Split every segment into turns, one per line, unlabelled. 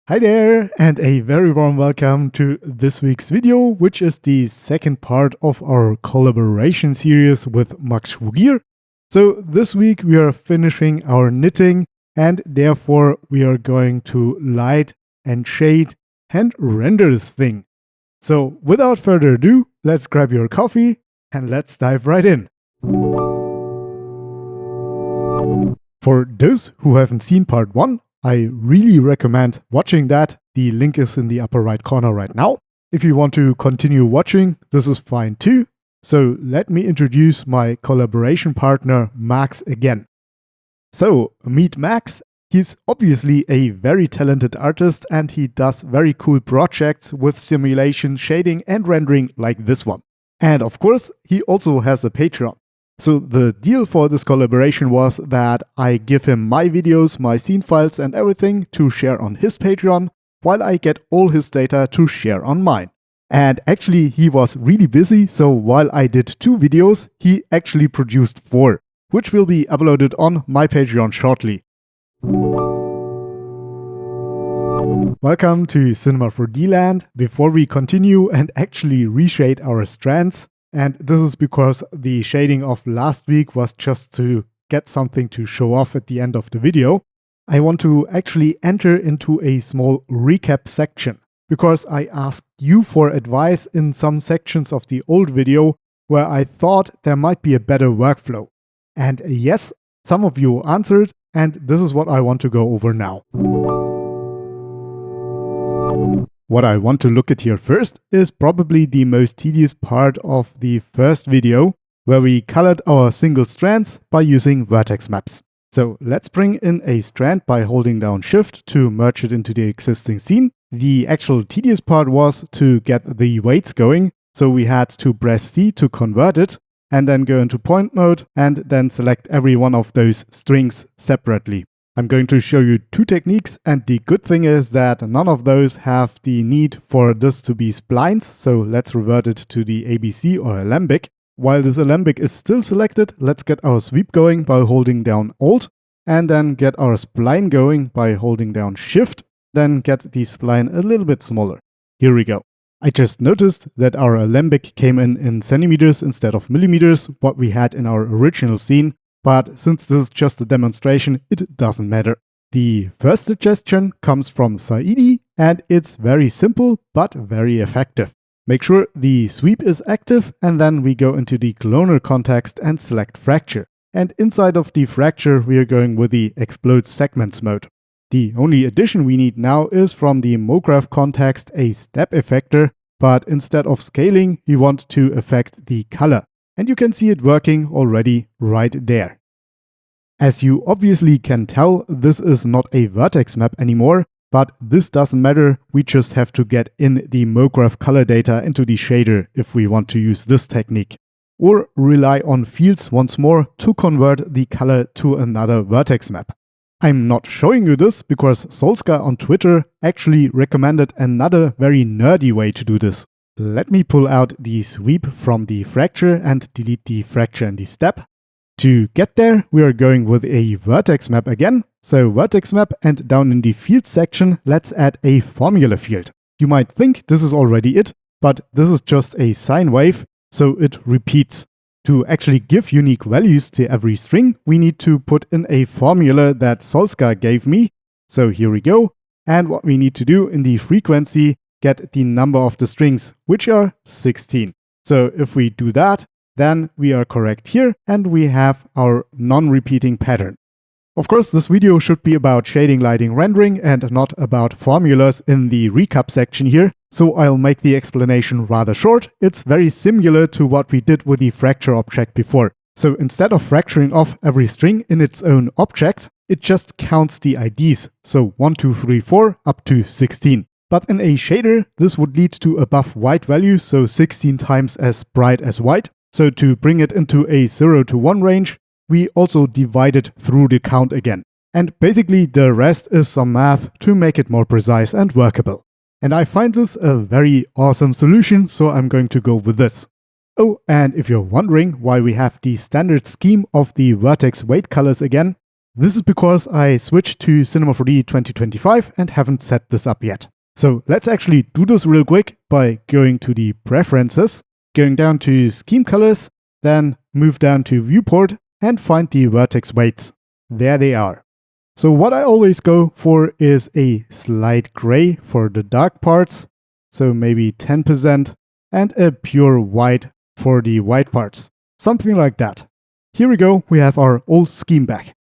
Hi there, and a very warm welcome to this week's video, which is the second part of our collaboration series with Max Schwugier. So this week we are finishing our knitting, and therefore we are going to light and shade and render this thing. So without further ado, let's grab your coffee and let's dive right in. For those who haven't seen part 1, I really recommend watching that. The link is in the upper right corner right now. If you want to continue watching, this is fine too. So let me introduce my collaboration partner Max again. So meet Max. He's obviously a very talented artist and he does very cool projects with simulation, shading and rendering like this one. And of course, he also has a Patreon. So the deal for this collaboration was that I give him my videos, my scene files and everything to share on his Patreon, while I get all his data to share on mine. And actually he was really busy, so while I did 2 videos, he actually produced 4, which will be uploaded on my Patreon shortly. Welcome to Cinema 4D Land. Before we continue and actually reshade our strands, and this is because the shading of last week was just to get something to show off at the end of the video, I want to actually enter into a small recap section, because I asked you for advice in some sections of the old video where I thought there might be a better workflow. And yes, some of you answered, and this is what I want to go over now. What I want to look at here first is probably the most tedious part of the first video, where we colored our single strands by using vertex maps. So let's bring in a strand by holding down Shift to merge it into the existing scene. The actual tedious part was to get the weights going, so we had to press C to convert it, and then go into point mode, and then select every one of those strings separately. I'm going to show you 2 techniques, and the good thing is that none of those have the need for this to be splines, so let's revert it to the ABC or Alembic. While this Alembic is still selected, let's get our sweep going by holding down Alt, and then get our spline going by holding down Shift, then get the spline a little bit smaller. Here we go. I just noticed that our Alembic came in centimeters instead of millimeters, what we had in our original scene. But since this is just a demonstration, it doesn't matter. The first suggestion comes from Zaidi, and it's very simple but very effective. Make sure the sweep is active, and then we go into the cloner context and select fracture. And inside of the fracture, we are going with the explode segments mode. The only addition we need now is from the Mograph context a step effector, but instead of scaling, we want to affect the color. And you can see it working already right there. As you obviously can tell, this is not a vertex map anymore, but this doesn't matter, we just have to get in the Mograph color data into the shader if we want to use this technique. Or rely on fields once more to convert the color to another vertex map. I'm not showing you this because Zollska on Twitter actually recommended another very nerdy way to do this. Let me pull out the sweep from the fracture and delete the fracture and the step. To get there, we are going with a vertex map again. So vertex map, and down in the field section, let's add a formula field. You might think this is already it, but this is just a sine wave, so it repeats. To actually give unique values to every string, we need to put in a formula that Zollska gave me. So here we go. And what we need to do in the frequency, get the number of the strings, which are 16. So if we do that, then we are correct here and we have our non-repeating pattern. Of course, this video should be about shading, lighting, rendering and not about formulas in the recap section here, so I'll make the explanation rather short. It's very similar to what we did with the fracture object before. So instead of fracturing off every string in its own object, it just counts the IDs, so 1, 2, 3, 4 up to 16. But in a shader, this would lead to above white values, so 16 times as bright as white. So to bring it into a 0 to 1 range, we also divide it through the count again. And basically the rest is some math to make it more precise and workable. And I find this a very awesome solution, so I'm going to go with this. Oh, and if you're wondering why we have the standard scheme of the vertex weight colors again, This is because I switched to Cinema 4D 2025 and haven't set this up yet. So let's actually do this real quick by going to the Preferences, going down to Scheme Colors, then move down to Viewport and find the vertex weights. There they are. So what I always go for is a slight gray for the dark parts, so maybe 10%, and a pure white for the white parts. Something like that. Here we go, we have our old scheme back.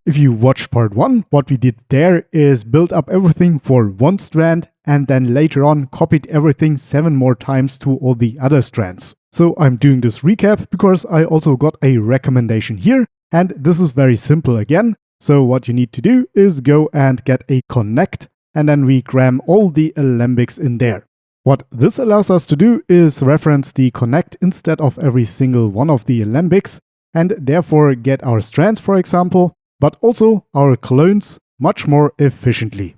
If you watched part 1, what we did there is build up everything for one strand and then later on copied everything 7 more times to all the other strands. So I'm doing this recap because I also got a recommendation here, and this is very simple again. So what you need to do is go and get a connect and then we cram all the alembics in there. What this allows us to do is reference the connect instead of every single one of the alembics and therefore get our strands, for example, but also our clones much more efficiently.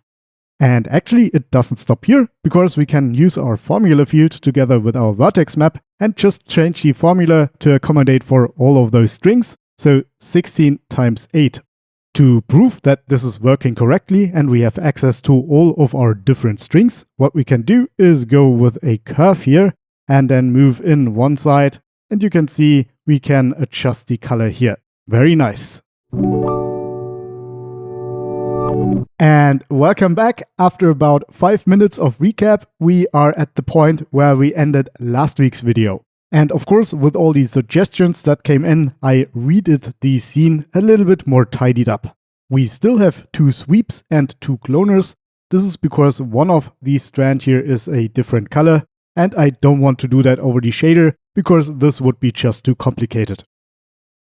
And actually it doesn't stop here, because we can use our formula field together with our vertex map and just change the formula to accommodate for all of those strings, so 16 times 8. To prove that this is working correctly and we have access to all of our different strings, what we can do is go with a curve here and then move in one side, and you can see we can adjust the color here. Very nice. And welcome back. After about 5 minutes of recap, we are at the point where we ended last week's video. And of course, with all these suggestions that came in, I redid the scene a little bit more tidied up. We still have 2 sweeps and 2 cloners. This is because one of these strands here is a different color, and I don't want to do that over the shader because this would be just too complicated.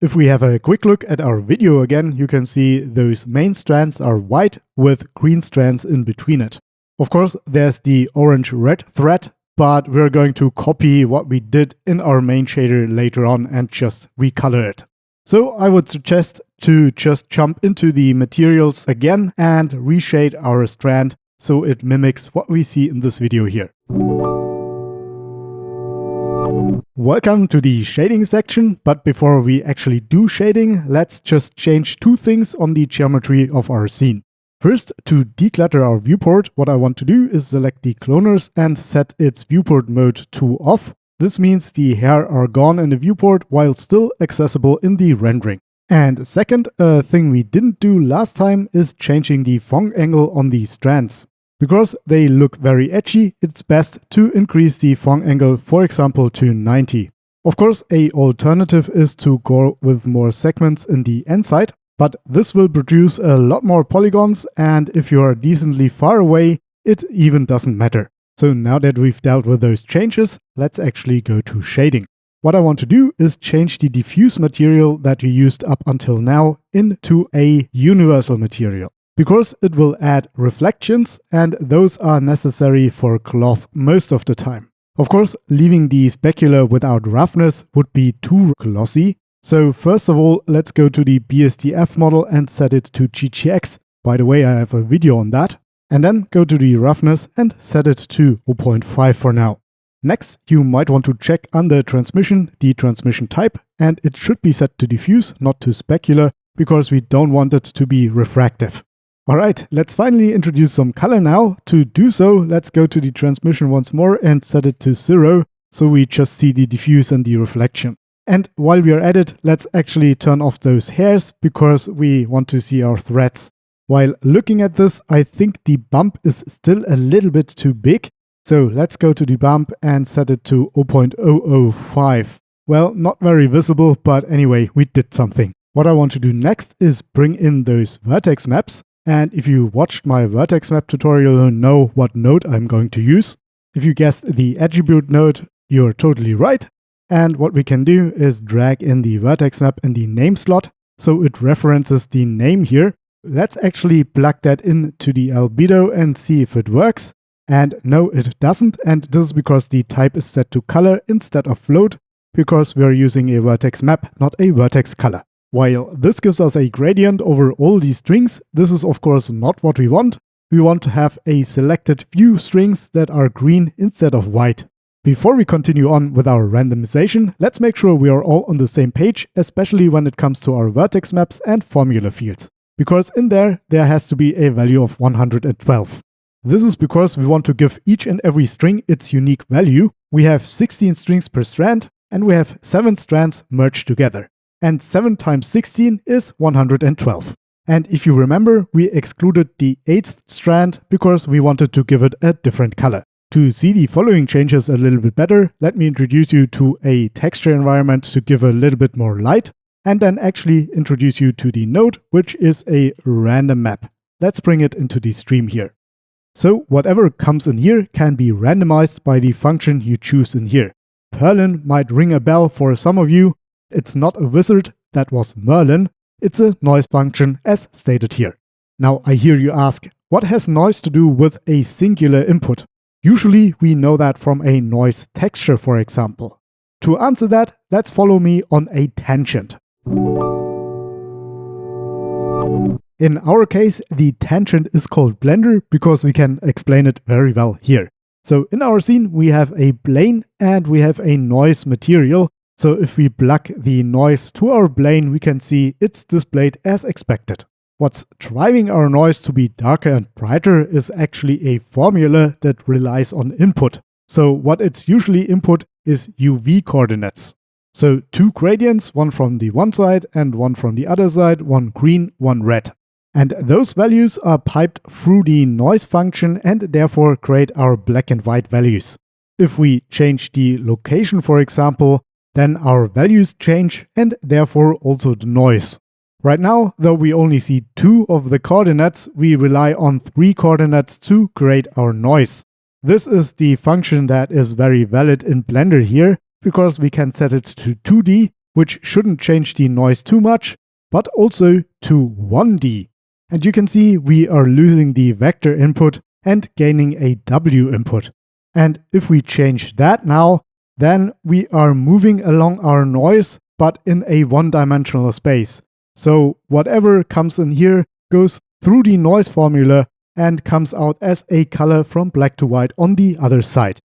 If we have a quick look at our video again, you can see those main strands are white with green strands in between it. Of course, there's the orange-red thread, but we're going to copy what we did in our main shader later on and just recolor it. So I would suggest to just jump into the materials again and reshade our strand so it mimics what we see in this video here. Welcome to the shading section, but before we actually do shading, let's just change 2 things on the geometry of our scene. First, to declutter our viewport, what I want to do is select the cloners and set its viewport mode to off. This means the hair are gone in the viewport while still accessible in the rendering. And second, a thing we didn't do last time is changing the fong angle on the strands. Because they look very edgy, it's best to increase the fong angle, for example, to 90. Of course, an alternative is to go with more segments in the end side, but this will produce a lot more polygons, and if you are decently far away, it even doesn't matter. So now that we've dealt with those changes, let's actually go to shading. What I want to do is change the diffuse material that we used up until now into a universal material, because it will add reflections, and those are necessary for cloth most of the time. Of course, leaving the specular without roughness would be too glossy. So first of all, let's go to the BSDF model and set it to GGX. By the way, I have a video on that. And then go to the roughness and set it to 0.5 for now. Next, you might want to check under transmission the transmission type, and it should be set to diffuse, not to specular, because we don't want it to be refractive. Alright, let's finally introduce some color now. To do so, let's go to the transmission once more and set it to 0, so we just see the diffuse and the reflection. And while we are at it, let's actually turn off those hairs, because we want to see our threads. While looking at this, I think the bump is still a little bit too big. So let's go to the bump and set it to 0.005. Well, not very visible, but anyway, we did something. What I want to do next is bring in those vertex maps. And if you watched my vertex map tutorial, you'll know what node I'm going to use. If you guessed the attribute node, you're totally right. And what we can do is drag in the vertex map in the name slot, so it references the name here. Let's actually plug that into the albedo and see if it works. And no, it doesn't, and this is because the type is set to color instead of float, because we are using a vertex map, not a vertex color. While this gives us a gradient over all these strings, this is of course not what we want. We want to have a selected few strings that are green instead of white, Before we continue on with our randomization, let's make sure we are all on the same page, especially when it comes to our vertex maps and formula fields. Because in there has to be a value of 112. This is because we want to give each and every string its unique value. We have 16 strings per strand, and we have 7 strands merged together. And 7 times 16 is 112. And if you remember, we excluded the 8th strand because we wanted to give it a different color. To see the following changes a little bit better, let me introduce you to a texture environment to give a little bit more light, and then actually introduce you to the node, which is a random map. Let's bring it into the stream here. So whatever comes in here can be randomized by the function you choose in here. Perlin might ring a bell for some of you. It's not a wizard, that was Merlin. It's a noise function as stated here. Now I hear you ask, what has noise to do with a singular input? Usually we know that from a noise texture, for example. To answer that, let's follow me on a tangent. In our case, the tangent is called Blender because we can explain it very well here. So in our scene, we have a plane and we have a noise material. So if we plug the noise to our plane, we can see it's displayed as expected. What's driving our noise to be darker and brighter is actually a formula that relies on input. So what it's usually input is UV coordinates. So 2 gradients, one from the one side and one from the other side, one green, one red. And those values are piped through the noise function and therefore create our black and white values. If we change the location, for example, then our values change and therefore also the noise. Right now, though we only see 2 of the coordinates, we rely on 3 coordinates to create our noise. This is the function that is very valid in Blender here, because we can set it to 2D, which shouldn't change the noise too much, but also to 1D. And you can see we are losing the vector input and gaining a W input. And if we change that now, then we are moving along our noise, but in a one-dimensional space. So whatever comes in here goes through the noise formula and comes out as a color from black to white on the other side.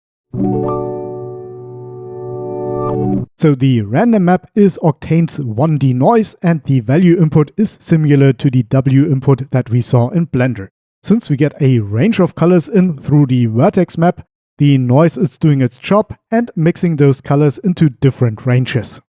So the random map is Octane's 1D noise and the value input is similar to the W input that we saw in Blender. Since we get a range of colors in through the vertex map, the noise is doing its job and mixing those colors into different ranges.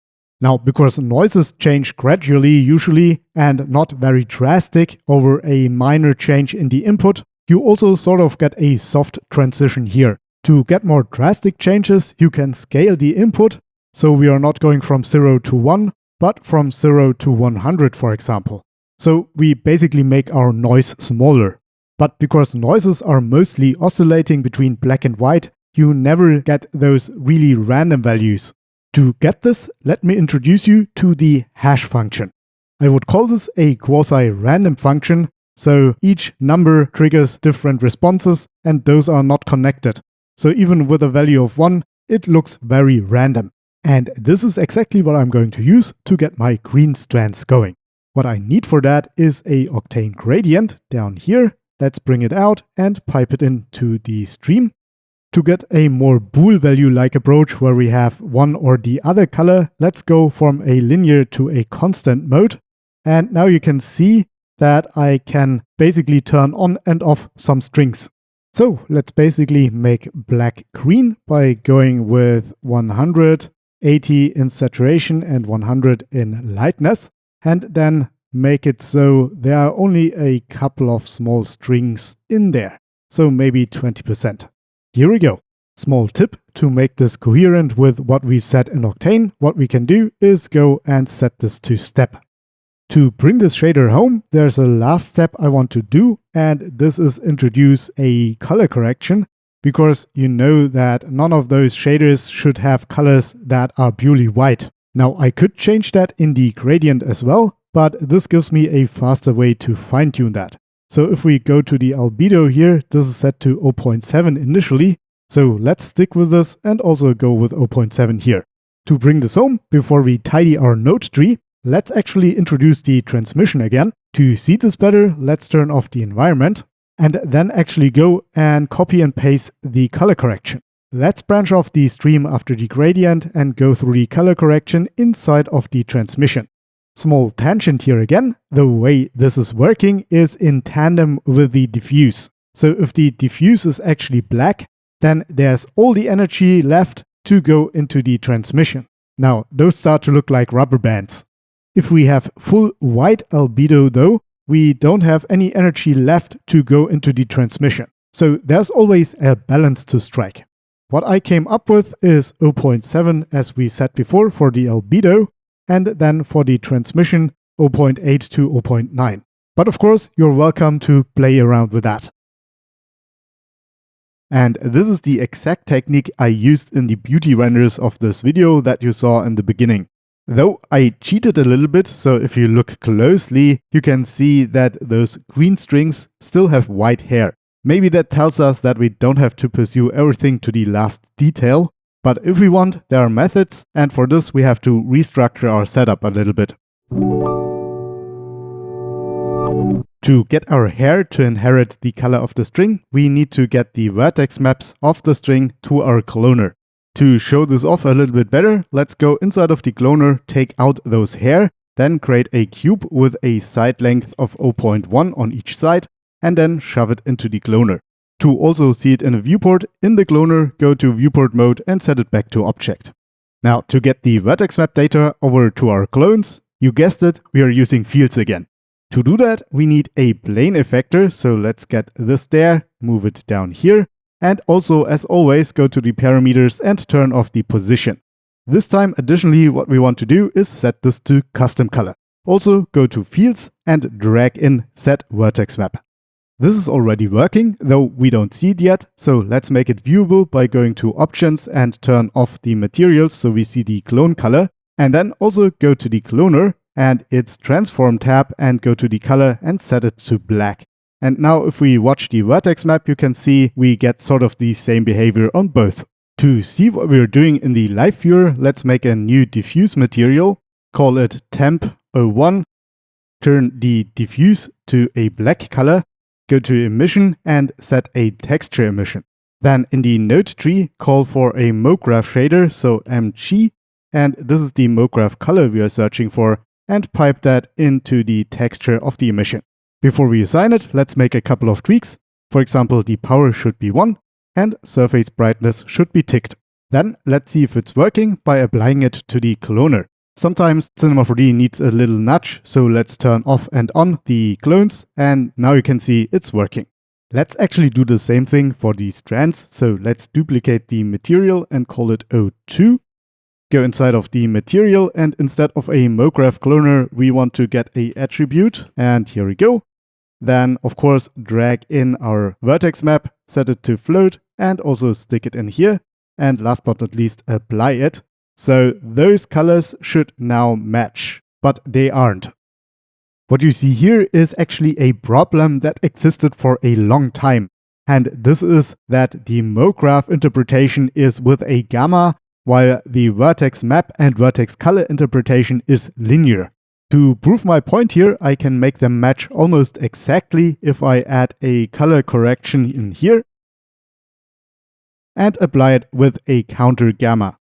Now, because noises change gradually usually and not very drastic over a minor change in the input, you also sort of get a soft transition here. To get more drastic changes, you can scale the input, so we are not going from 0 to 1, but from 0 to 100, for example. So we basically make our noise smaller. But because noises are mostly oscillating between black and white, you never get those really random values. To get this, let me introduce you to the hash function. I would call this a quasi-random function, so each number triggers different responses and those are not connected. So even with a value of 1, it looks very random. And this is exactly what I'm going to use to get my green strands going. What I need for that is a Octane gradient down here. Let's bring it out and pipe it into the stream. To get a more bool value-like approach where we have one or the other color, let's go from a linear to a constant mode. And now you can see that I can basically turn on and off some strings. So let's basically make black green by going with 100, 80 in saturation and 100 in lightness. And then make it so there are only a couple of small strings in there. So maybe 20%. Here we go. Small tip to make this coherent with what we set in Octane. What we can do is go and set this to step. To bring this shader home, there's a last step I want to do, and this is introduce a color correction, because you know that none of those shaders should have colors that are purely white. Now I could change that in the gradient as well, but this gives me a faster way to fine-tune that. So if we go to the albedo here, this is set to 0.7 initially. So let's stick with this and also go with 0.7 here. To bring this home, before we tidy our node tree, let's actually introduce the transmission again. To see this better, let's turn off the environment and then actually go and copy and paste the color correction. let's branch off the stream after the gradient and go through the color correction inside of the transmission. Small tangent here again, the way this is working is in tandem with the diffuse. So if the diffuse is actually black, then there's all the energy left to go into the transmission. Now, those start to look like rubber bands. If we have full white albedo though, we don't have any energy left to go into the transmission. So there's always a balance to strike. What I came up with is 0.7 as we said before for the albedo, and then for the transmission 0.8 to 0.9. But of course, you're welcome to play around with that. And this is the exact technique I used in the beauty renders of this video that you saw in the beginning. Though I cheated a little bit, so if you look closely, you can see that those green strings still have white hair. Maybe that tells us that we don't have to pursue everything to the last detail, but if we want, there are methods, and for this we have to restructure our setup a little bit. To get our hair to inherit the color of the string, we need to get the vertex maps of the string to our cloner. To show this off a little bit better, let's go inside of the cloner, take out those hair, then create a cube with a side length of 0.1 on each side, and then shove it into the cloner. To also see it in a viewport, in the cloner, go to viewport mode and set it back to object. Now, to get the vertex map data over to our clones, you guessed it, we are using fields again. To do that, we need a plane effector, so let's get this there, move it down here, and also, as always, go to the parameters and turn off the position. This time, additionally, what we want to do is set this to custom color. Also, go to fields and drag in set vertex map. This is already working, though we don't see it yet, so let's make it viewable by going to options and turn off the materials so we see the clone color, and then also go to the cloner and its transform tab and go to the color and set it to black. And now if we watch the vertex map, you can see we get sort of the same behavior on both. To see what we're doing in the live viewer, let's make a new diffuse material, call it temp01, turn the diffuse to a black color, go to emission and set a texture emission. Then in the node tree, call for a Mograph shader, so mg, and this is the Mograph color we are searching for, and pipe that into the texture of the emission. Before we assign it, let's make a couple of tweaks. For example, the power should be 1 and surface brightness should be ticked. Then let's see if it's working by applying it to the cloner. Sometimes Cinema 4D needs a little nudge, so let's turn off and on the clones, and now you can see it's working. Let's actually do the same thing for the strands, so let's duplicate the material and call it O2. Go inside of the material, and instead of a Mograph cloner, we want to get a attribute, and here we go. Then, of course, drag in our vertex map, set it to float, and also stick it in here. And last but not least, apply it. So those colors should now match, but they aren't. What you see here is actually a problem that existed for a long time. And this is that the Mograph interpretation is with a gamma, while the vertex map and vertex color interpretation is linear. To prove my point here, I can make them match almost exactly if I add a color correction in here and apply it with a counter gamma.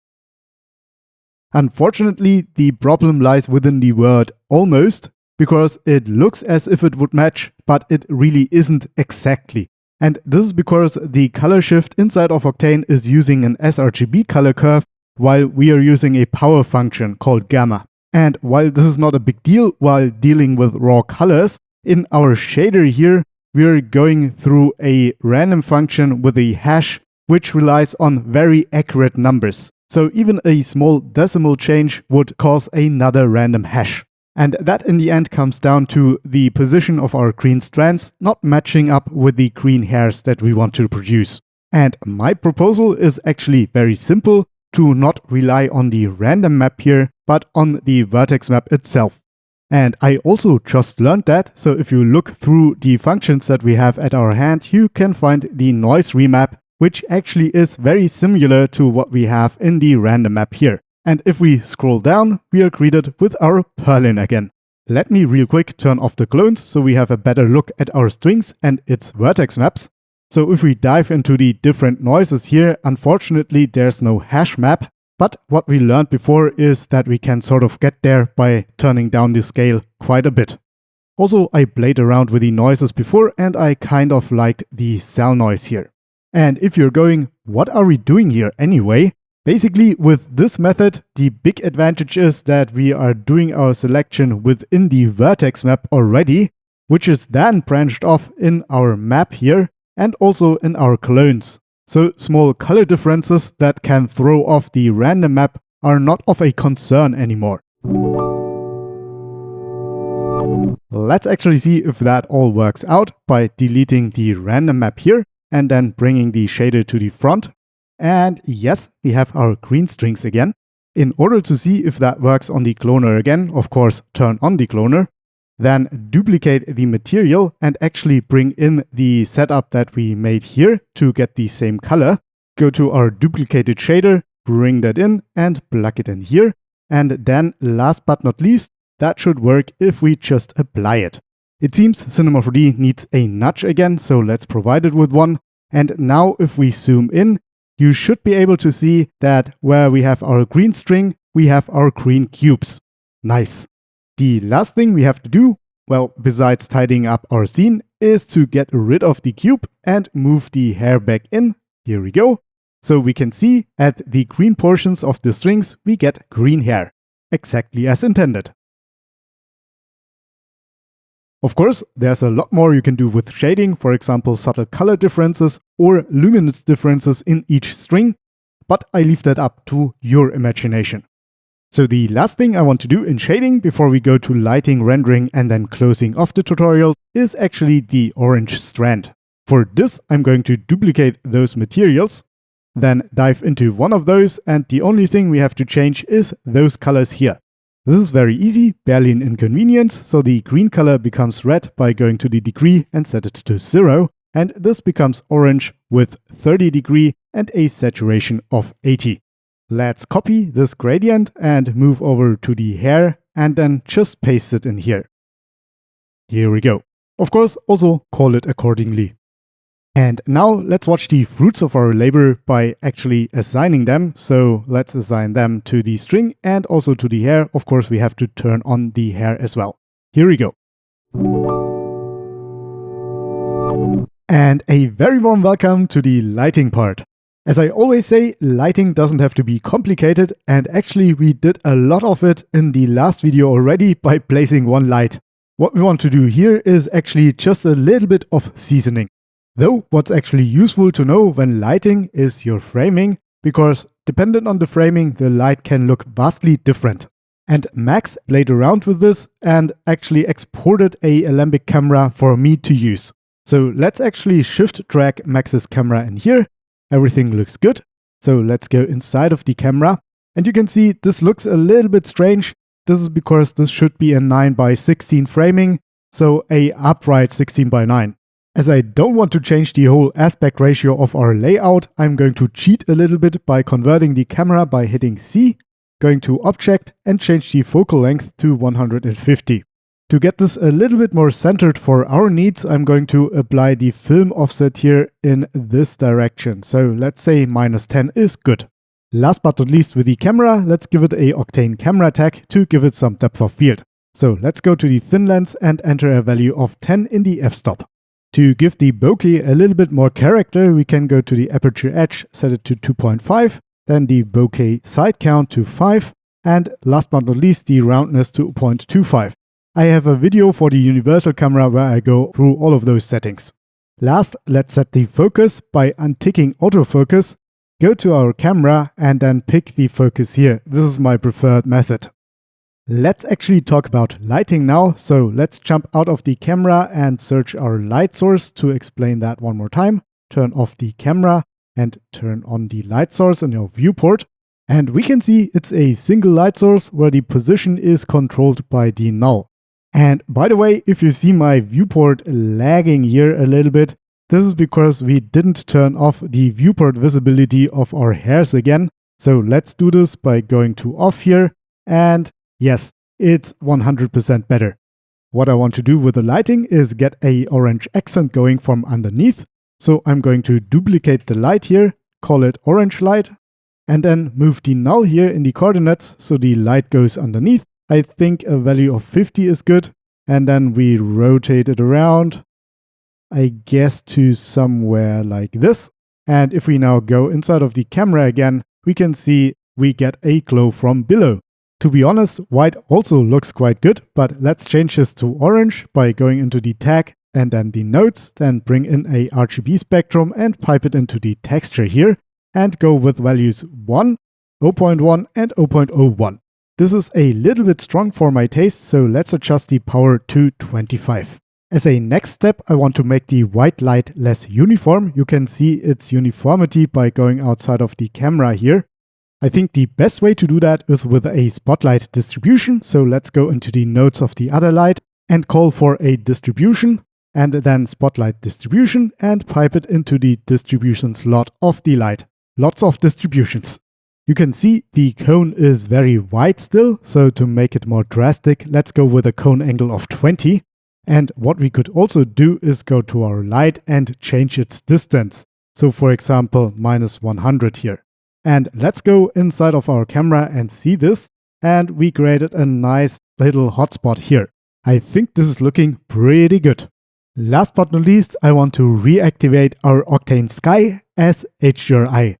Unfortunately, the problem lies within the word almost, because it looks as if it would match, but it really isn't exactly. And this is because the color shift inside of Octane is using an sRGB color curve, while we are using a power function called gamma. And while this is not a big deal while dealing with raw colors, in our shader here, we are going through a random function with a hash, which relies on very accurate numbers. So even a small decimal change would cause another random hash. And that in the end comes down to the position of our green strands not matching up with the green hairs that we want to produce. And my proposal is actually very simple, to not rely on the random map here, but on the vertex map itself. And I also just learned that, so if you look through the functions that we have at our hand, you can find the Noise-Remap, which actually is very similar to what we have in the random map here. And if we scroll down, we are greeted with our Perlin again. Let me real quick turn off the clones so we have a better look at our strings and its vertex maps. So if we dive into the different noises here, unfortunately there's no hash map, but what we learned before is that we can sort of get there by turning down the scale quite a bit. Also, I played around with the noises before and I kind of liked the cell noise here. And if you're going, what are we doing here anyway? Basically, with this method, the big advantage is that we are doing our selection within the vertex map already, which is then branched off in our map here and also in our clones. So small color differences that can throw off the random map are not of a concern anymore. Let's actually see if that all works out by deleting the random map here and then bringing the shader to the front. And yes, we have our green strings again. In order to see if that works on the cloner again, of course, turn on the cloner, then duplicate the material and actually bring in the setup that we made here to get the same color. Go to our duplicated shader, bring that in and plug it in here. And then last but not least, that should work if we just apply it. It seems Cinema 4D needs a nudge again, so let's provide it with one. And now if we zoom in, you should be able to see that where we have our green string, we have our green cubes. Nice. The last thing we have to do, well, besides tidying up our scene, is to get rid of the cube and move the hair back in. Here we go. So we can see at the green portions of the strings, we get green hair. Exactly as intended. Of course, there's a lot more you can do with shading, for example, subtle color differences or luminance differences in each string, but I leave that up to your imagination. So the last thing I want to do in shading before we go to lighting, rendering and then closing off the tutorial is actually the orange strand. For this, I'm going to duplicate those materials, then dive into one of those, and the only thing we have to change is those colors here. This is very easy, barely an inconvenience, so the green color becomes red by going to the degree and set it to 0, and this becomes orange with 30 degree and a saturation of 80. Let's copy this gradient and move over to the hair and then just paste it in here. Here we go. Of course, also call it accordingly. And now let's watch the fruits of our labor by actually assigning them. So let's assign them to the string and also to the hair. Of course, we have to turn on the hair as well. Here we go. And a very warm welcome to the lighting part. As I always say, lighting doesn't have to be complicated, and actually we did a lot of it in the last video already by placing one light. What we want to do here is actually just a little bit of seasoning. Though what's actually useful to know when lighting is your framing, because dependent on the framing the light can look vastly different. And Max played around with this and actually exported a Alembic camera for me to use. So let's actually shift drag Max's camera in here. Everything looks good. So let's go inside of the camera. And you can see this looks a little bit strange. This is because this should be a 9:16 framing, so a upright 16:9. As I don't want to change the whole aspect ratio of our layout, I'm going to cheat a little bit by converting the camera by hitting C, going to Object and change the focal length to 150. To get this a little bit more centered for our needs, I'm going to apply the film offset here in this direction. So let's say -10 is good. Last but not least with the camera, let's give it a Octane camera tag to give it some depth of field. So let's go to the thin lens and enter a value of 10 in the f-stop. To give the bokeh a little bit more character, we can go to the aperture edge, set it to 2.5, then the bokeh side count to 5, and last but not least the roundness to 0.25. I have a video for the universal camera where I go through all of those settings. Last, let's set the focus by unticking autofocus, go to our camera and then pick the focus here. This is my preferred method. Let's actually talk about lighting now. So let's jump out of the camera and search our light source. To explain that one more time, turn off the camera and turn on the light source in your viewport. And we can see it's a single light source where the position is controlled by the null. And by the way, if you see my viewport lagging here a little bit, this is because we didn't turn off the viewport visibility of our hairs again. So let's do this by going to off here. And yes, it's 100% better. What I want to do with the lighting is get a orange accent going from underneath. So I'm going to duplicate the light here, call it orange light, and then move the null here in the coordinates so the light goes underneath. I think a value of 50 is good. And then we rotate it around, I guess to somewhere like this. And if we now go inside of the camera again, we can see we get a glow from below. To be honest, white also looks quite good, but let's change this to orange by going into the tag and then the nodes, then bring in a RGB spectrum and pipe it into the texture here and go with values 1, 0.1 and 0.01. This is a little bit strong for my taste, so let's adjust the power to 25. As a next step, I want to make the white light less uniform. You can see its uniformity by going outside of the camera here. I think the best way to do that is with a spotlight distribution. So let's go into the nodes of the other light and call for a distribution and then spotlight distribution and pipe it into the distribution slot of the light. Lots of distributions. You can see the cone is very wide still, so to make it more drastic, let's go with a cone angle of 20. And what we could also do is go to our light and change its distance. So for example, minus 100 here. And let's go inside of our camera and see this. And we created a nice little hotspot here. I think this is looking pretty good. Last but not least, I want to reactivate our Octane Sky as HDRI.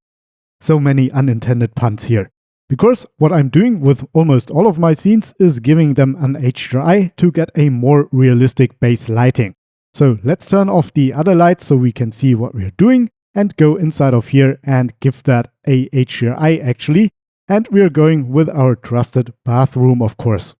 So many unintended puns here. Because what I'm doing with almost all of my scenes is giving them an HDRI to get a more realistic base lighting. So let's turn off the other lights so we can see what we're doing and go inside of here and give that a HDRI actually. And we're going with our trusted bathroom, of course.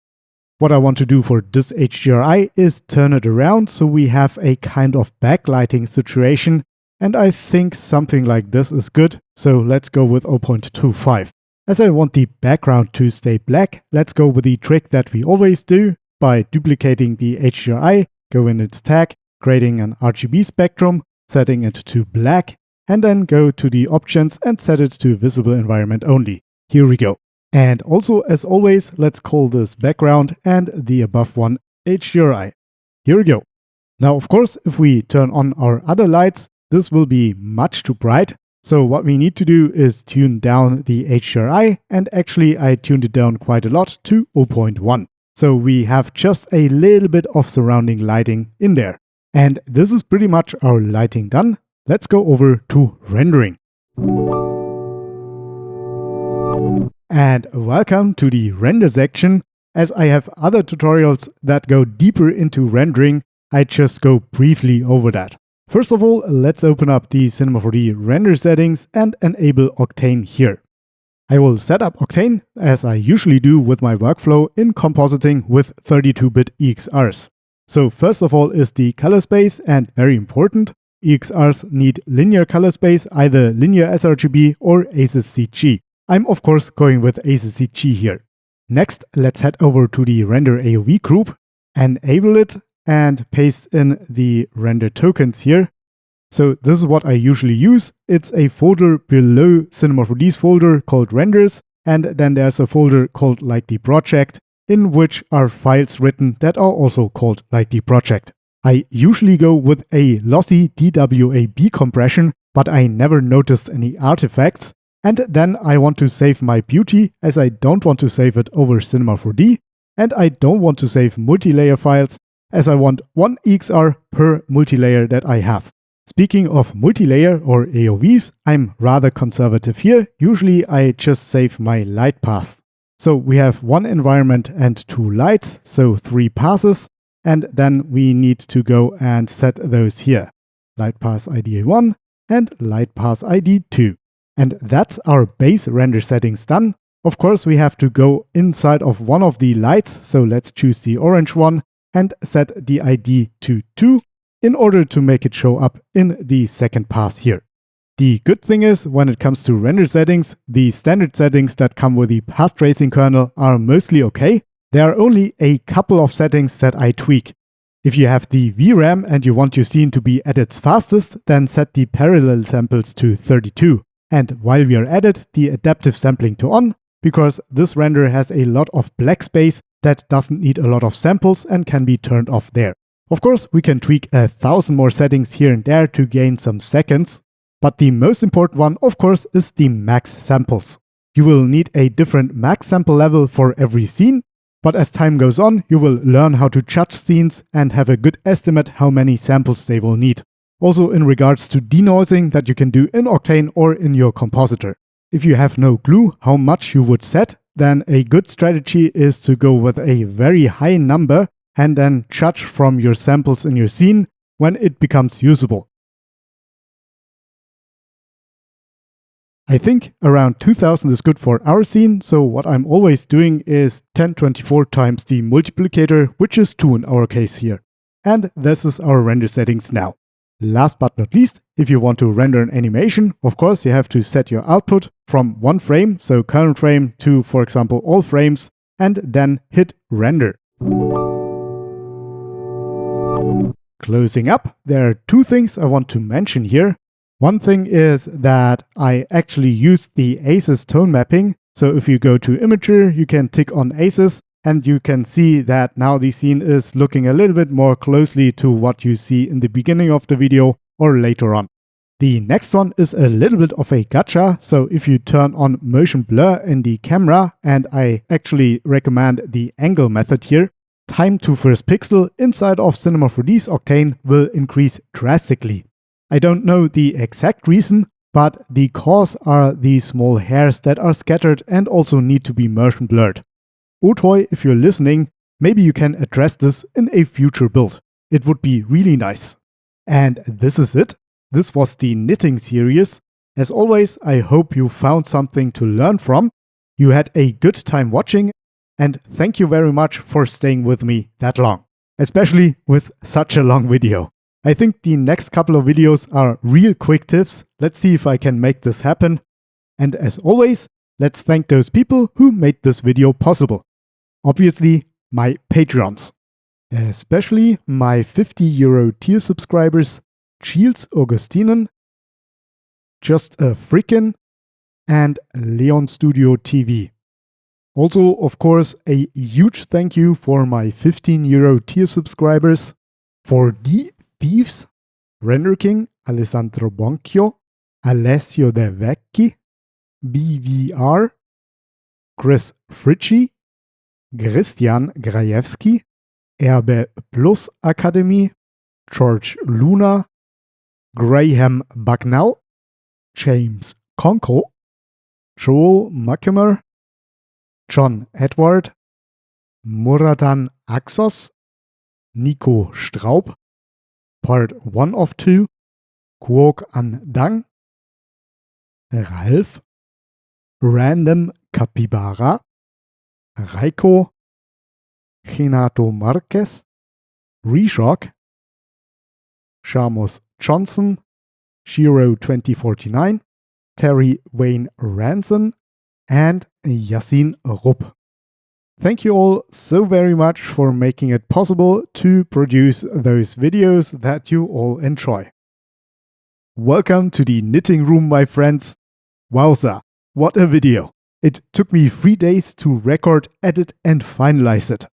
What I want to do for this HDRI is turn it around so we have a kind of backlighting situation. And I think something like this is good, so let's go with 0.25. As I want the background to stay black, let's go with the trick that we always do by duplicating the HDRI, go in its tag, creating an RGB spectrum, setting it to black, and then go to the options and set it to visible environment only. Here we go. And also, as always, let's call this background and the above one HDRI. Here we go. Now, of course, if we turn on our other lights, this will be much too bright. So what we need to do is tune down the HDRI, and actually I tuned it down quite a lot to 0.1. So we have just a little bit of surrounding lighting in there. And this is pretty much our lighting done. Let's go over to rendering. And welcome to the render section. As I have other tutorials that go deeper into rendering, I just go briefly over that. First of all, let's open up the Cinema 4D render settings and enable Octane here. I will set up Octane, as I usually do with my workflow, in compositing with 32-bit EXRs. So first of all is the color space, and very important, EXRs need linear color space, either linear sRGB or ACES-CG. I'm of course going with ACES-CG here. Next, let's head over to the render AOV group, enable it, and paste in the render tokens here. So this is what I usually use. It's a folder below Cinema 4D's folder called renders, and then there's a folder called like the project, in which are files written that are also called like the project. I usually go with a lossy DWAB compression, but I never noticed any artifacts. And then I want to save my beauty, as I don't want to save it over Cinema 4D, and I don't want to save multi-layer files, as I want one EXR per multi-layer that I have. Speaking of multi-layer or AOVs, I'm rather conservative here. Usually I just save my light path. So we have one environment and two lights, so 3 passes, and then we need to go and set those here. Light path ID 1 and light path ID 2. And that's our base render settings done. Of course, we have to go inside of one of the lights, so let's choose the orange one and set the ID to 2 in order to make it show up in the second pass here. The good thing is, when it comes to render settings, the standard settings that come with the path tracing kernel are mostly okay. There are only a couple of settings that I tweak. If you have the VRAM and you want your scene to be at its fastest, then set the parallel samples to 32. And while we are at it, the adaptive sampling to on, because this render has a lot of black space that doesn't need a lot of samples and can be turned off there. Of course, we can tweak 1,000 more settings here and there to gain some seconds, but the most important one, of course, is the max samples. You will need a different max sample level for every scene, but as time goes on, you will learn how to judge scenes and have a good estimate how many samples they will need. Also in regards to denoising that you can do in Octane or in your compositor. If you have no clue how much you would set, then a good strategy is to go with a very high number and then judge from your samples in your scene when it becomes usable. I think around 2000 is good for our scene, so what I'm always doing is 1024 times the multiplicator, which is 2 in our case here. And this is our render settings now. Last but not least, if you want to render an animation, of course you have to set your output from one frame, so current frame, to for example all frames, and then hit render. Closing up, there are two things I want to mention here. One thing is that I actually used the ACES tone mapping. So if you go to Imager, you can tick on ACES and you can see that now the scene is looking a little bit more closely to what you see in the beginning of the video or later on. The next one is a little bit of a gotcha. So if you turn on motion blur in the camera, and I actually recommend the angle method here, time to first pixel inside of Cinema 4D's Octane will increase drastically. I don't know the exact reason, but the cause are the small hairs that are scattered and also need to be motion blurred. Otoy, if you're listening, maybe you can address this in a future build. It would be really nice. And this is it. This was the knitting series. As always, I hope you found something to learn from. You had a good time watching, and thank you very much for staying with me that long, especially with such a long video. I think the next couple of videos are real quick tips. Let's see if I can make this happen. And as always, let's thank those people who made this video possible. Obviously, my Patreons. Especially my €50 tier subscribers, Shields Augustinen, Just a Frickin', and Leon Studio TV. Also, of course, a huge thank you for my €15 tier subscribers, for Die Thieves, Render King, Alessandro Bonchio, Alessio De Vecchi, BVR, Chris Fritchie, Christian Grajewski, Erbe Plus Academy, George Luna, Graham Bagnall, James Conkle, Joel Mackimer, John Edward, Muradan Axos, Nico Straub, Part 1 of 2, Kwok An Dang, Ralf, Random Capybara, Raiko, Renato Marquez, Reshock, Shamus Johnson, Shiro 2049, Terry Wayne Ranson, and Yassin Rupp. Thank you all so very much for making it possible to produce those videos that you all enjoy. Welcome to the knitting room, my friends. Wowza, what a video. It took me 3 days to record, edit and finalize it.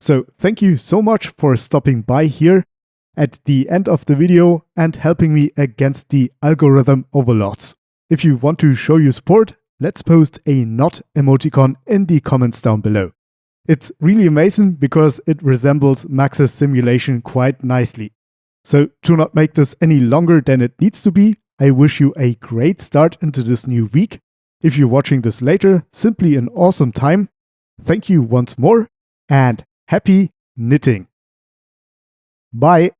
So thank you so much for stopping by here at the end of the video and helping me against the algorithm overlords. If you want to show your support, let's post a not emoticon in the comments down below. It's really amazing because it resembles Max's simulation quite nicely. So to not make this any longer than it needs to be, I wish you a great start into this new week. If you're watching this later, simply an awesome time. Thank you once more and happy knitting. Bye.